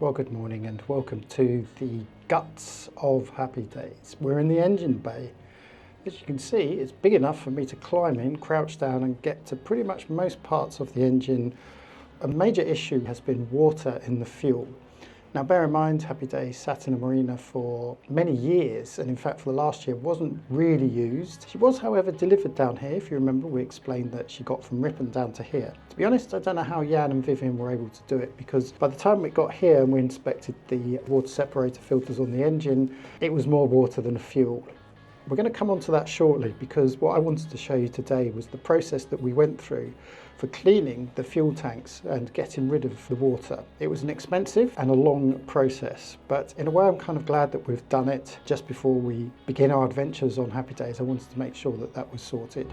Well, good morning and welcome to the guts of Happy Days. We're in the engine bay. As you can see, it's big enough for me to climb in, crouch down and get to pretty much most parts of the engine. A major issue has been water in the fuel. Now bear in mind, Happy Days sat in a marina for many years, and in fact for the last year wasn't really used. She was however delivered down here. If you remember, we explained that she got from Ripon down to here. To be honest, I don't know how Jan and Vivian were able to do it, because by the time we got here and we inspected the water separator filters on the engine, it was more water than fuel. We're going to come on to that shortly, because what I wanted to show you today was the process that we went through for cleaning the fuel tanks and getting rid of the water. It was an expensive and a long process, but in a way I'm kind of glad that we've done it. Just before we begin our adventures on Happy Days, I wanted to make sure that that was sorted.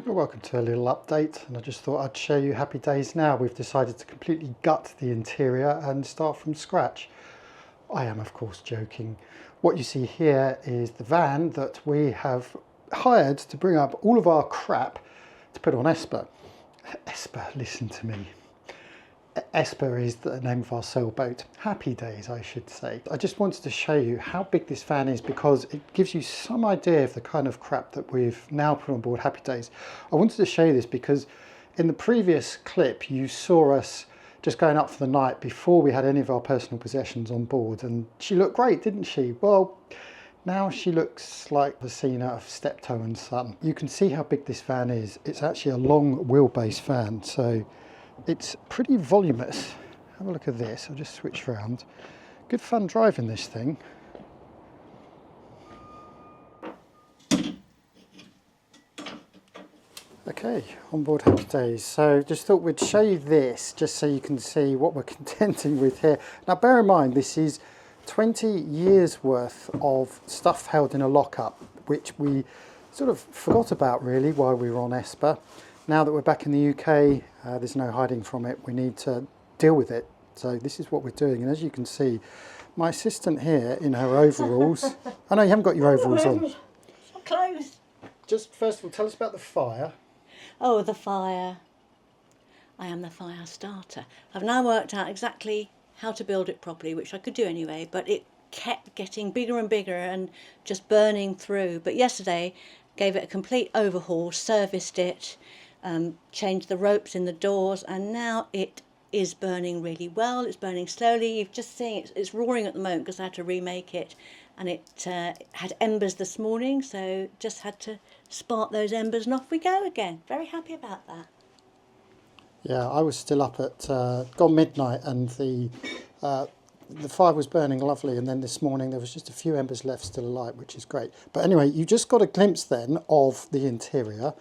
Welcome to a little update, and I just thought I'd show you Happy Days now. We've decided to completely gut the interior and start from scratch. I am of course joking. What you see here is the van that we have hired to bring up all of our crap to put on Esper. Esper, listen to me. Esper is the name of our sailboat. Happy Days, I should say. I just wanted to show you how big this van is, because it gives you some idea of the kind of crap that we've now put on board Happy Days. I wanted to show you this because in the previous clip you saw us just going up for the night before we had any of our personal possessions on board, and she looked great, didn't she? Well, now she looks like the scene out of Steptoe and Son. You can see how big this van is. It's actually a long wheelbase van, so it's pretty voluminous. Have a look at this. I'll just switch around. Good fun driving this thing. Okay, on board Happy Days. So just thought we'd show you this just so you can see what we're contending with here. Now bear in mind, this is 20 years worth of stuff held in a lockup, which we sort of forgot about really while we were on Esper. Now that we're back in the UK, there's no hiding from it. We need to deal with it. So this is what we're doing. And as you can see, my assistant here in her overalls. I know you haven't got your overalls on. It's not closed. Just first of all, tell us about the fire. Oh, the fire. I am the fire starter. I've now worked out exactly how to build it properly, which I could do anyway, but it kept getting bigger and bigger and just burning through. But yesterday, gave it a complete overhaul, serviced it, changed the ropes in the doors, and now it is burning really well. It's burning slowly. You've just seen it's roaring at the moment because I had to remake it, and it had embers this morning, so just had to spark those embers and off we go again. Very happy about that. Yeah, I was still up at gone midnight, and the fire was burning lovely, and then this morning there was just a few embers left still alight, which is great. But anyway, you just got a glimpse then of the interior,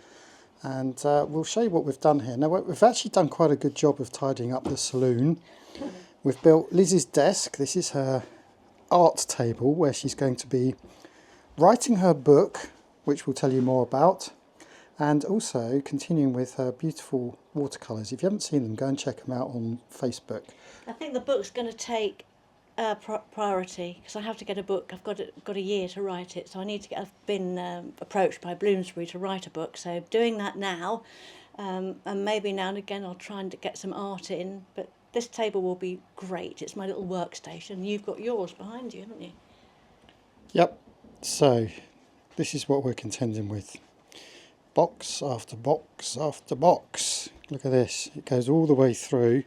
and we'll show you what we've done here. Now we've actually done quite a good job of tidying up the saloon. We've built Liz's desk. This is her art table where she's going to be writing her book, which we'll tell you more about, and also continuing with her beautiful watercolours. If you haven't seen them, go and check them out on Facebook. I think the book's going to take priority, because I have to get a book. I've got a year to write it, so I need to get. I've been approached by Bloomsbury to write a book, so doing that now, and maybe now and again I'll try and get some art in. But this table will be great. It's my little workstation. You've got yours behind you, haven't you? Yep. So this is what we're contending with. Box after box after box. Look at this. It goes all the way through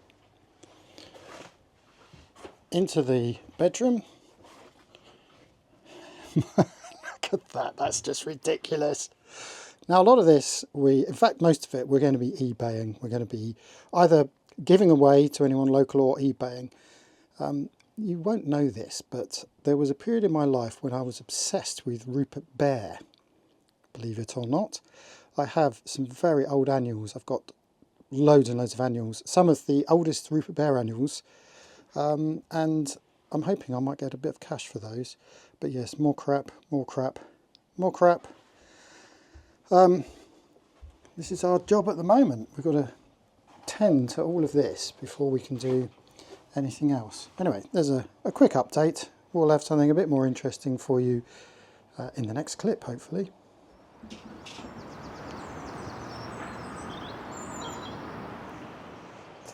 into the bedroom. Look at that. That's just ridiculous. Now a lot of this, in fact most of it, we're going to be eBaying. We're going to be either giving away to anyone local or eBaying. You won't know this, but there was a period in my life when I was obsessed with Rupert Bear. Believe it or not. I have some very old annuals. I've got loads and loads of annuals. Some of the oldest Rupert Bear annuals. And I'm hoping I might get a bit of cash for those. But yes, more crap, more crap, more crap. This is our job at the moment. We've got to tend to all of this before we can do anything else. Anyway, there's a quick update. We'll have something a bit more interesting for you in the next clip, hopefully.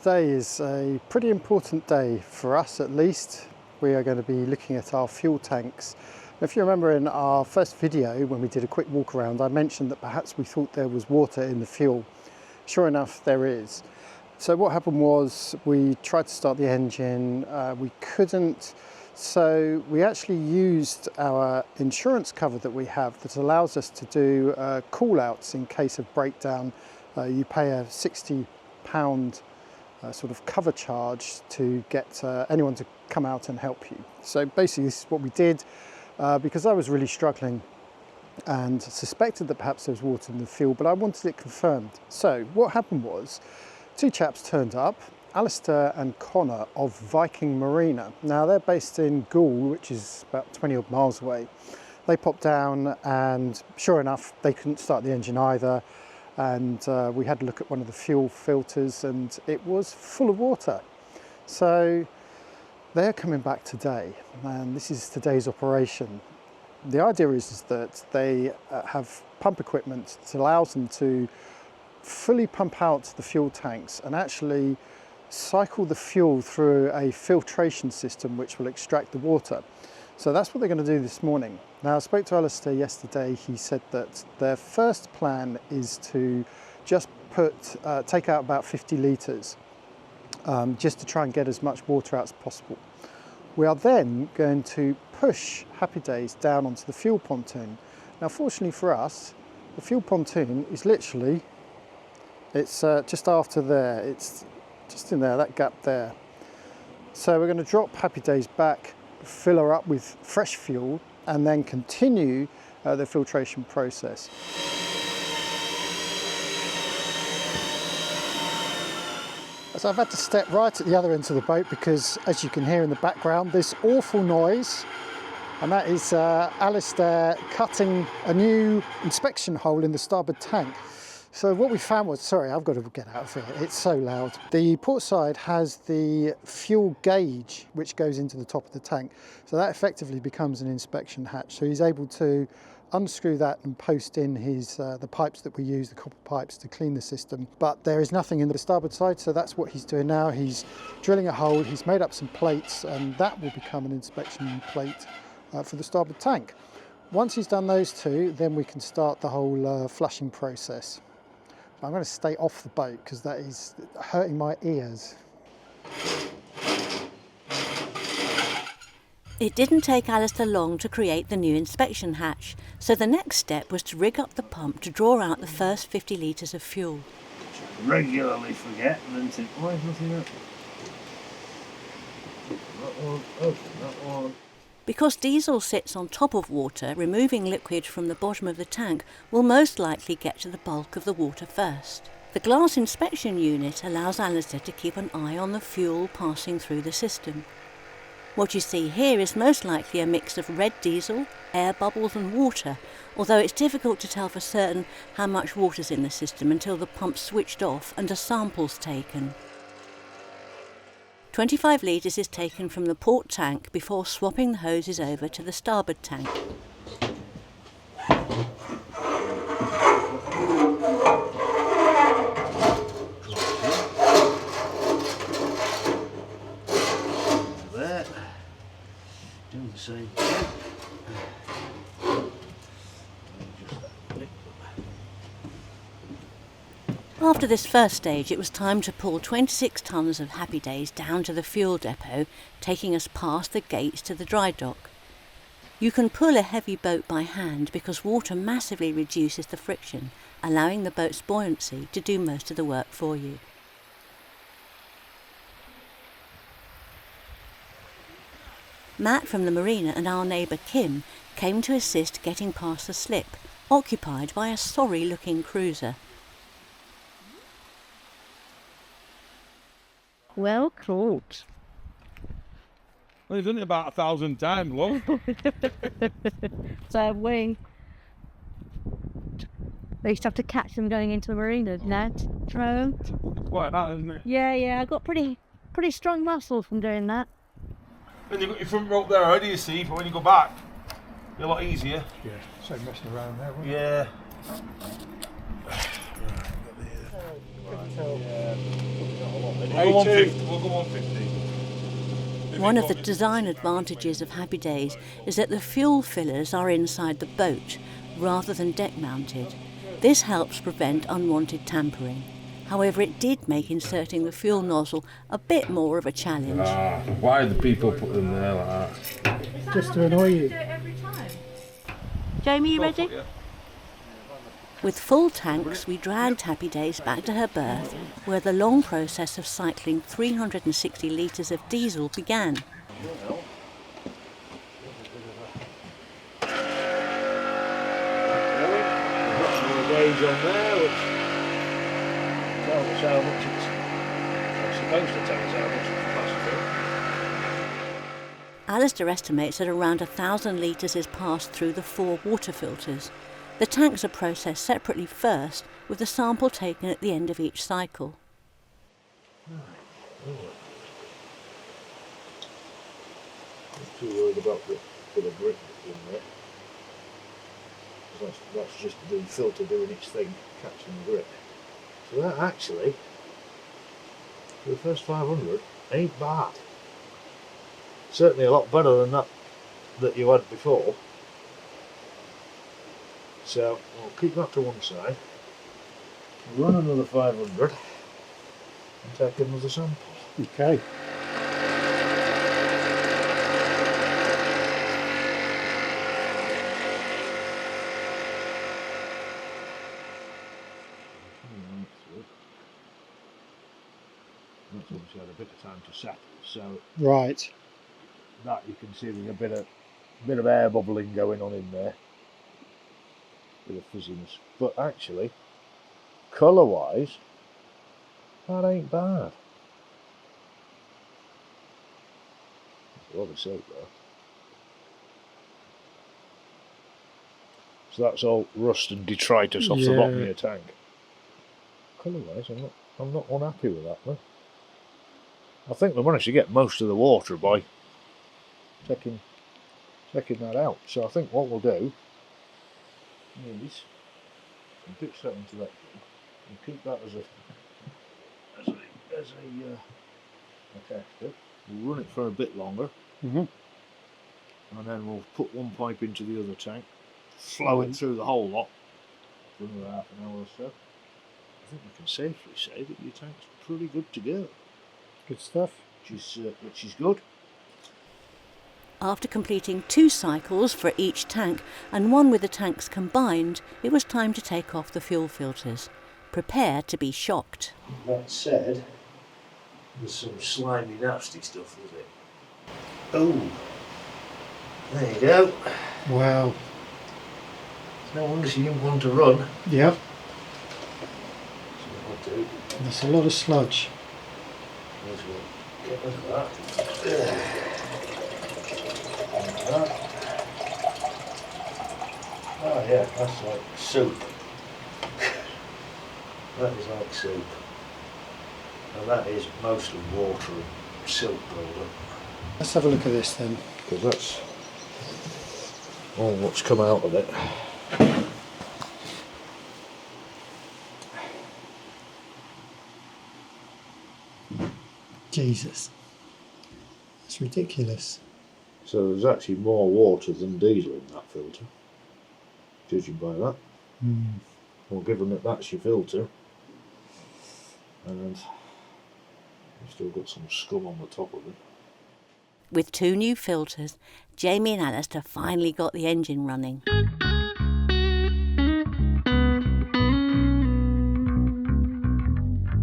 today is a pretty important day for us, at least. We are going to be looking at our fuel tanks. If you remember in our first video when we did a quick walk around, I mentioned that perhaps we thought there was water in the fuel. Sure enough, there is. So what happened was we tried to start the engine, we couldn't, so we actually used our insurance cover that we have that allows us to do call outs in case of breakdown. You pay a £60 sort of cover charge to get anyone to come out and help you. So basically this is what we did because I was really struggling and suspected that perhaps there was water in the fuel, but I wanted it confirmed. So what happened was, two chaps turned up, Alistair and Connor of Viking Marina. Now they're based in Goole, which is about 20 odd miles away. They popped down and sure enough, they couldn't start the engine either. And we had a look at one of the fuel filters and it was full of water. So they're coming back today and this is today's operation. The idea is that they have pump equipment that allows them to fully pump out the fuel tanks and actually cycle the fuel through a filtration system which will extract the water. So that's what they're going to do this morning. Now I spoke to Alistair yesterday. He said that their first plan is to just take out about 50 litres just to try and get as much water out as possible. We are then going to push Happy Days down onto the fuel pontoon. Now fortunately for us, the fuel pontoon is literally, it's just after there, it's just in there, that gap there. So we're going to drop Happy Days back, fill her up with fresh fuel and then continue the filtration process. So I've had to step right at the other end of the boat because, as you can hear in the background, this awful noise, and that is Alistair cutting a new inspection hole in the starboard tank. So what we found was, sorry, I've got to get out of here, it's so loud. The port side has the fuel gauge which goes into the top of the tank. So that effectively becomes an inspection hatch. So he's able to unscrew that and post in his the pipes that we use, the copper pipes, to clean the system. But there is nothing in the starboard side, so that's what he's doing now. He's drilling a hole, he's made up some plates, and that will become an inspection plate for the starboard tank. Once he's done those two, then we can start the whole flushing process. I'm going to stay off the boat because that is hurting my ears. It didn't take Alistair long to create the new inspection hatch, so the next step was to rig up the pump to draw out the first 50 litres of fuel. Regularly forget and then think, why is nothing up? That one, oh, that one. Because diesel sits on top of water, removing liquid from the bottom of the tank will most likely get to the bulk of the water first. The glass inspection unit allows Alistair to keep an eye on the fuel passing through the system. What you see here is most likely a mix of red diesel, air bubbles and water, although it's difficult to tell for certain how much water's in the system until the pump's switched off and a sample's taken. 25 litres is taken from the port tank before swapping the hoses over to the starboard tank. There. Do the same. After this first stage, it was time to pull 26 tonnes of Happy Days down to the fuel depot, taking us past the gates to the dry dock. You can pull a heavy boat by hand because water massively reduces the friction, allowing the boat's buoyancy to do most of the work for you. Matt from the marina and our neighbour Kim came to assist getting past the slip, occupied by a sorry-looking cruiser. Well caught. Well, you've done it about 1,000 times, love. So we used to have to catch them going into the marina, Ned. Throw them. Quite that, isn't it? Yeah, I got pretty strong muscle from doing that. And you've got your front rope there already, you see, but when you go back, you're a lot easier. Yeah, so messing around there, wasn't it? Yeah. go 150. We'll go 150. One of the design advantages of Happy Days is that the fuel fillers are inside the boat rather than deck mounted. This helps prevent unwanted tampering. However, it did make inserting the fuel nozzle a bit more of a challenge. Why do people put them there like that? Just to annoy you. Jamie, you ready? With full tanks, we dragged Happy Days back to her berth, where the long process of cycling 360 litres of diesel began. Gauge on there, which tells us how much it's supposed to tell us how much it's passed through. Alistair estimates that around 1,000 litres is passed through the 4 water filters. The tanks are processed separately first, with the sample taken at the end of each cycle. Not too worried about the bit of grit in there. That's just the filter doing its thing, catching the grit. So that actually, for the first 500, ain't bad. Certainly a lot better than that you had before. So we'll keep that to one side, run another 500 and take another sample. Okay. That's obviously had a bit of time to settle, so Right. that you can see there's a bit of air bubbling going on in there. Bit of fizziness. But actually, colour wise, that ain't bad. There's a lot of soap there. So that's all rust and detritus off the bottom of your tank. Colour wise, I'm not unhappy with that one. I think we managed to get most of the water by taking that out. So I think what we'll do is pitch that into that thing and keep that as a tester. We'll run it for a bit longer, and then we'll put one pipe into the other tank, flow it through the whole lot for another half an hour or so. I think we can safely say that your tank's pretty good to go. Good stuff. Which is good. After completing 2 cycles for each tank and 1 with the tanks combined, it was time to take off the fuel filters. Prepare to be shocked. That said, there's some slimy, nasty stuff with it. Oh, there you go. Wow. No wonder she didn't want to run. Yep. So what I'll do That's a lot of sludge. is we'll get rid of that. There. Like that. Oh yeah, that's like soup. That is like soup. And that is mostly water and silk buildup. Let's have a look at this then. Because that's all what's come out of it. Jesus. That's ridiculous. So there's actually more water than diesel in that filter, judging by that. Well, given that that's your filter, and you've still got some scum on the top of it. With 2 new filters, Jamie and Alistair finally got the engine running.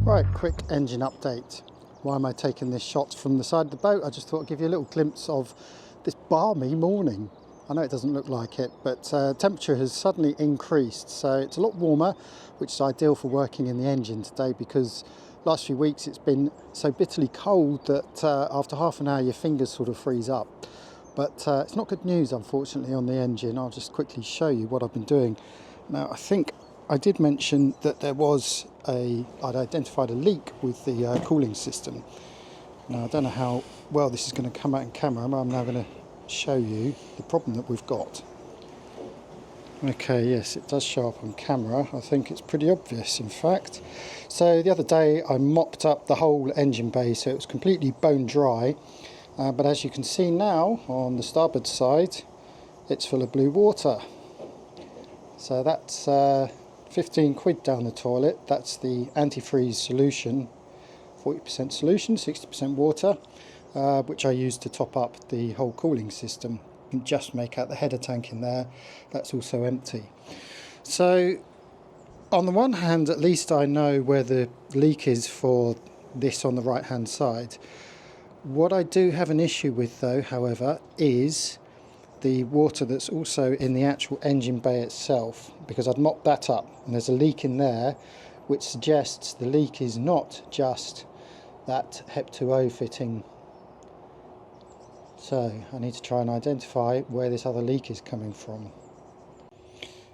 Right, quick engine update. Why am I taking this shot from the side of the boat? I just thought I'd give you a little glimpse of this balmy morning. I know it doesn't look like it, but temperature has suddenly increased, so it's a lot warmer, which is ideal for working in the engine today, because last few weeks it's been so bitterly cold that after half an hour your fingers sort of freeze up. But it's not good news, unfortunately, on the engine. I'll just quickly show you what I've been doing. Now, I think I did mention that I'd identified a leak with the cooling system. Now, I don't know how well this is going to come out in camera, but I'm now going to show you the problem that we've got. Okay, yes, it does show up on camera. I think it's pretty obvious, in fact. So the other day I mopped up the whole engine bay so it was completely bone dry. But as you can see now, on the starboard side, it's full of blue water. So that's 15 quid down the toilet. That's the antifreeze solution, 40% solution, 60% water, which I use to top up the whole cooling system. And just make out the header tank in there, that's also empty. So on the one hand, at least I know where the leak is for this on the right hand side. What I do have an issue with though, however, is the water that's also in the actual engine bay itself, because I'd mopped that up and there's a leak in there which suggests the leak is not just that HEP2O fitting. So I need to try and identify where this other leak is coming from.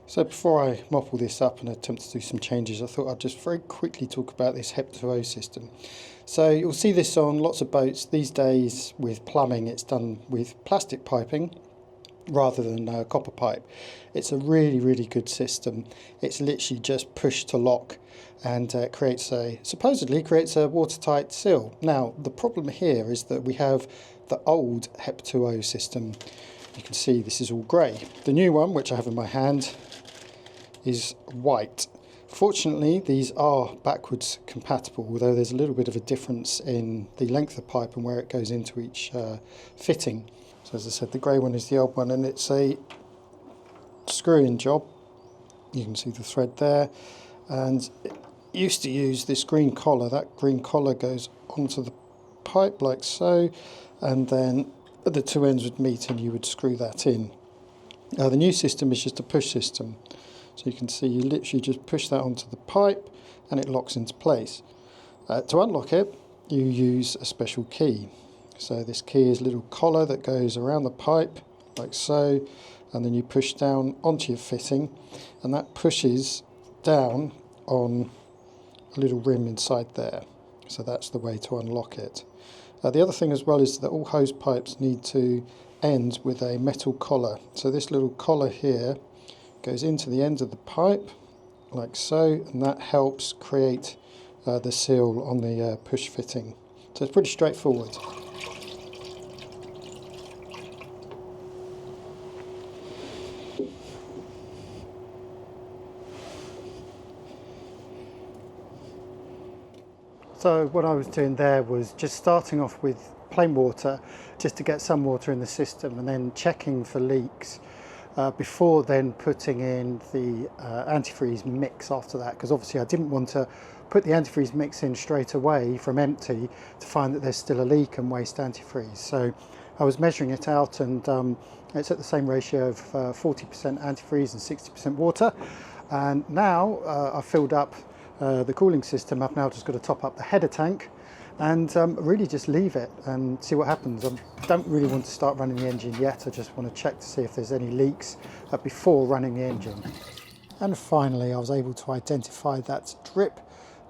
So before I mop all this up and attempt to do some changes, I thought I'd just very quickly talk about this HEP2O system. So you'll see this on lots of boats these days with plumbing. It's done with plastic piping rather than copper pipe. It's a really good system. It's literally just push to lock and supposedly creates a watertight seal. Now the problem here is that we have the old HEP2O system. You can see this is all grey. The new one, which I have in my hand, is white. Fortunately, these are backwards compatible, although there's a little bit of a difference in the length of pipe and where it goes into each fitting. So as I said, the grey one is the old one, and it's a screw-in job. You can see the thread there, and it used to use this green collar. That green collar goes onto the pipe like so, and then the two ends would meet and you would screw that in. The new system is just a push system. So you can see you literally just push that onto the pipe and it locks into place. To unlock it, you use a special key. So this key is a little collar that goes around the pipe like so, and then you push down onto your fitting, and that pushes down on a little rim inside there. So that's the way to unlock it. The other thing as well is that all hose pipes need to end with a metal collar. So this little collar here goes into the end of the pipe like so, and that helps create the seal on the push fitting. So it's pretty straightforward. So what I was doing there was just starting off with plain water just to get some water in the system, and then checking for leaks before then putting in the antifreeze mix after that, because obviously I didn't want to put the antifreeze mix in straight away from empty to find that there's still a leak and waste antifreeze. So I was measuring it out, and it's at the same ratio of 40% antifreeze and 60% water. And now I've filled up the cooling system. I've now just got to top up the header tank and really just leave it and see what happens. I don't really want to start running the engine yet. I just want to check to see if there's any leaks before running the engine. And finally I was able to identify that drip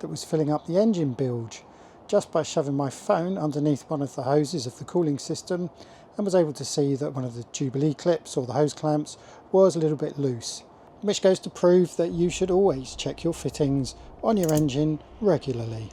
that was filling up the engine bilge just by shoving my phone underneath one of the hoses of the cooling system, and was able to see that one of the Jubilee clips or the hose clamps was a little bit loose, which goes to prove that you should always check your fittings on your engine regularly.